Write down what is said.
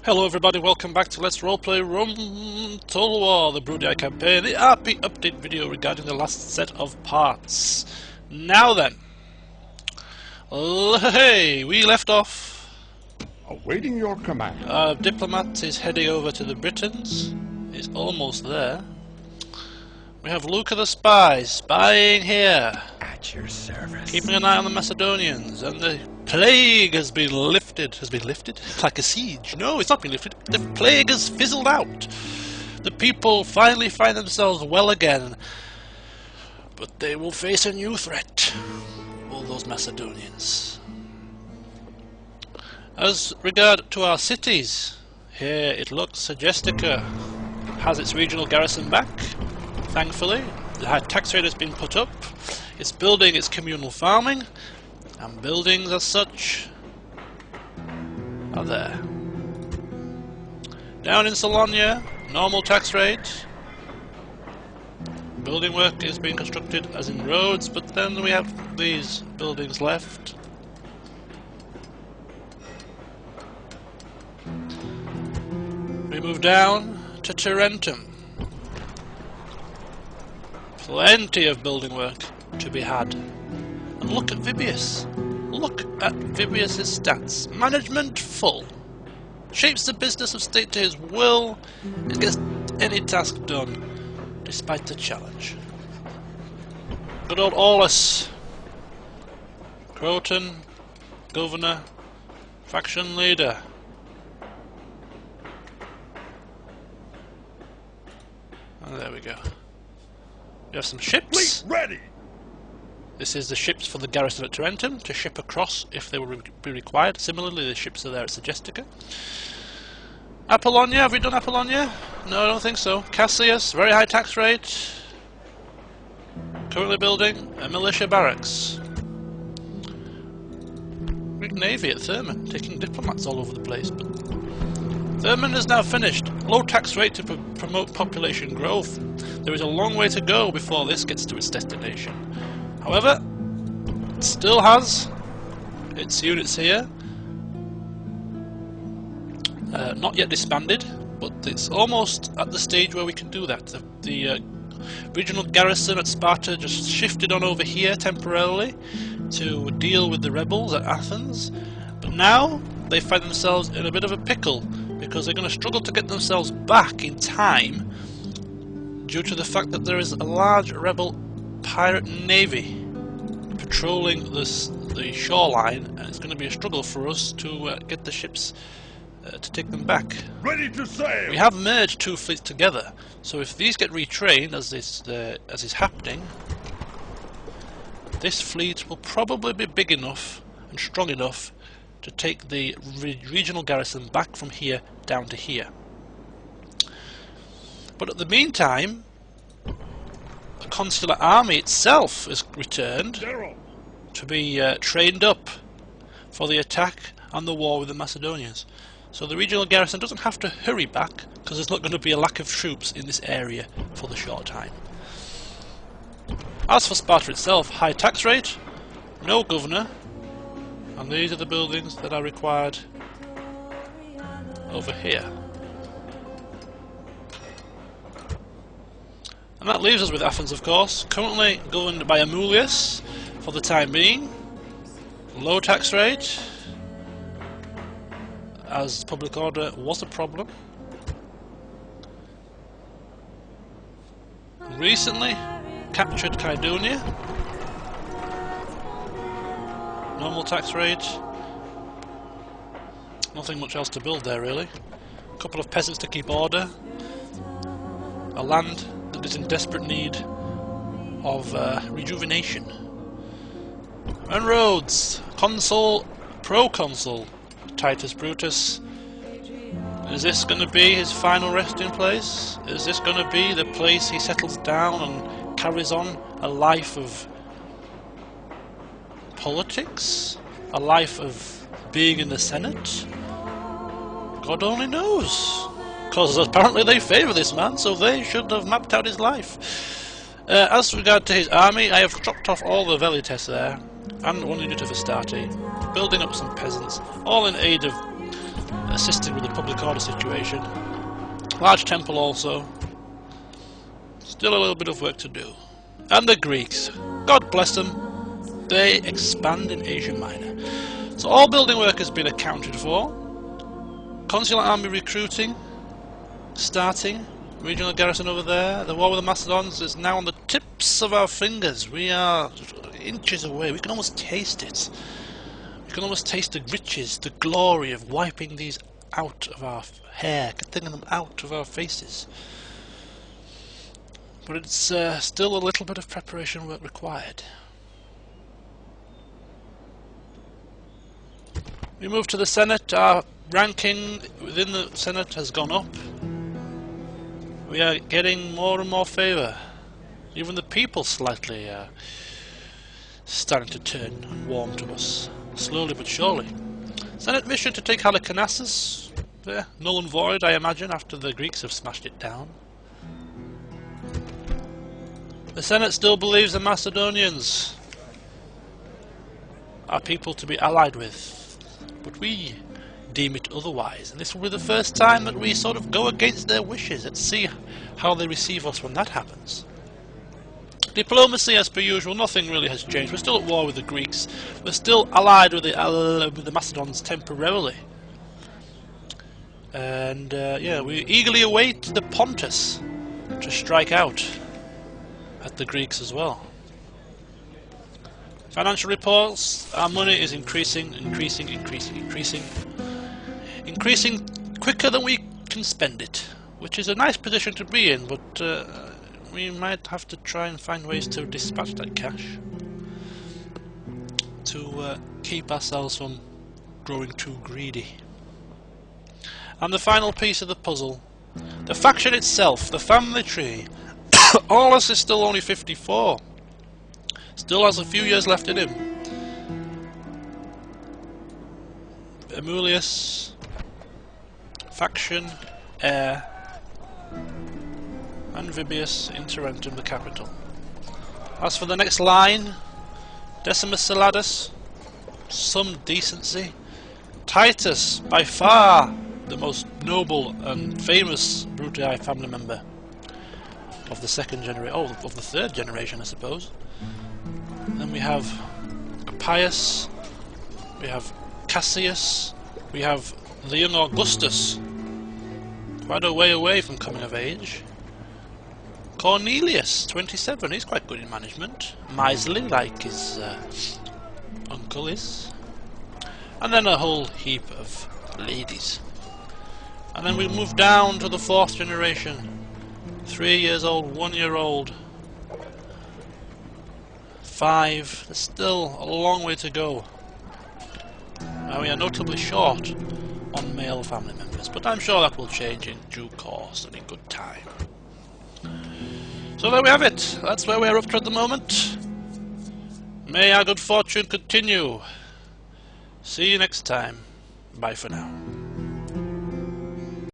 Hello everybody, welcome back to Let's Roleplay Total War, the Brutii campaign, the RP update video regarding the last set of parts. Now then, hey, we left off. Awaiting your command. Our diplomat is heading over to the Britons. He's almost there. We have Luca the spy, spying here. At your service. Keeping an eye on the Macedonians, and the plague has been lifted. Has been lifted? Like a siege. No, it's not been lifted. The plague has fizzled out. The people finally find themselves well again. But they will face a new threat. All those Macedonians. As regard to our cities, here it looks Segestica has its regional garrison back. Thankfully, the high tax rate has been put up. It's building its communal farming, and buildings as such are there. Down in Salonia, normal tax rate. Building work is being constructed as in roads, but then we have these buildings left. We move down to Tarentum. Plenty of building work to be had. And look at Vibius. Look at Vibius' stats. Management full. Shapes the business of state to his will and gets any task done, despite the challenge. Good old Aulus. Croton, governor, faction leader. And there we go. We have some ships. Fleet ready. This is the ships for the garrison at Tarentum to ship across if they will be required. Similarly, the ships are there at Segestica. Apollonia, have we done Apollonia? No, I don't think so. Cassius, very high tax rate. Currently building a militia barracks. Greek navy at Thermon, taking diplomats all over the place. But Thermon is now finished. Low tax rate to promote population growth. There is a long way to go before this gets to its destination. However, it still has its units here. Not yet disbanded, but it's almost at the stage where we can do that. The regional garrison at Sparta just shifted on over here temporarily to deal with the rebels at Athens. But now they find themselves in a bit of a pickle, because they're going to struggle to get themselves back in time due to the fact that there is a large rebel pirate navy patrolling the shoreline, and it's going to be a struggle for us to get the ships to take them back. Ready to sail. We have merged two fleets together, so if these get retrained as is happening, this fleet will probably be big enough and strong enough to take the regional garrison back from here down to here. But at the meantime, the consular army itself is returned to be trained up for the attack and the war with the Macedonians. So the regional garrison doesn't have to hurry back, because there's not going to be a lack of troops in this area for the short time. As for Sparta itself, high tax rate, no governor, and these are the buildings that are required over here. And that leaves us with Athens, of course, currently governed by Amulius for the time being. Low tax rate, as public order was a problem. Recently captured Kydonia. Normal tax rate. Nothing much else to build there really. A couple of peasants to keep order. A land that is in desperate need of rejuvenation. And roads. Consul, proconsul Titus Brutus. Is this going to be his final resting place? Is this going to be the place he settles down and carries on a life of politics? A life of being in the Senate? God only knows. Because apparently they favour this man, so they should have mapped out his life. As regard to his army, I have dropped off all the Velites there, and one unit of Astarte, building up some peasants, all in aid of assisting with the public order situation. Large temple also. Still a little bit of work to do. And the Greeks, God bless them, they expand in Asia Minor. So all building work has been accounted for. Consular army recruiting, starting. Regional garrison over there. The war with the Macedons is now on the tips of our fingers. We are inches away. We can almost taste it. We can almost taste the riches, the glory of wiping these out of our hair, getting them out of our faces. But it's still a little bit of preparation work required. We move to the Senate. Our ranking within the Senate has gone up. We are getting more and more favour. Even the people slightly starting to turn and warm to us. Slowly but surely. Senate mission to take Halicarnassus. Null and void, I imagine, after the Greeks have smashed it down. The Senate still believes the Macedonians are people to be allied with. But we deem it otherwise, and this will be the first time that we sort of go against their wishes. Let's see how they receive us when that happens. Diplomacy as per usual, nothing really has changed. We're still at war with the Greeks. We're still allied with the Macedons temporarily. And yeah, we eagerly await the Pontus to strike out at the Greeks as well. Financial reports, our money is increasing quicker than we can spend it, which is a nice position to be in, but we might have to try and find ways to dispatch that cash to keep ourselves from growing too greedy. And the final piece of the puzzle, the faction itself, the family tree. Aulus is still only 54. Still has a few years left in him. Amulius, faction, heir, and Vibius, Interentum, the capital. As for the next line, Decimus Saladus, some decency. Titus, by far the most noble and famous Brutii family member of the second generation, of the third generation, I suppose. Then we have Appius, we have Cassius, we have the young Augustus, quite a way away from coming of age. Cornelius, 27, he's quite good in management, miserly like his uncle is. And then a whole heap of ladies. And then we move down to the fourth generation. 3 years old, 1 year old. 5. There's still a long way to go. Now we are notably short on male family members, but I'm sure that will change in due course and in good time. So there we have it. That's where we're up to at the moment. May our good fortune continue. See you next time. Bye for now.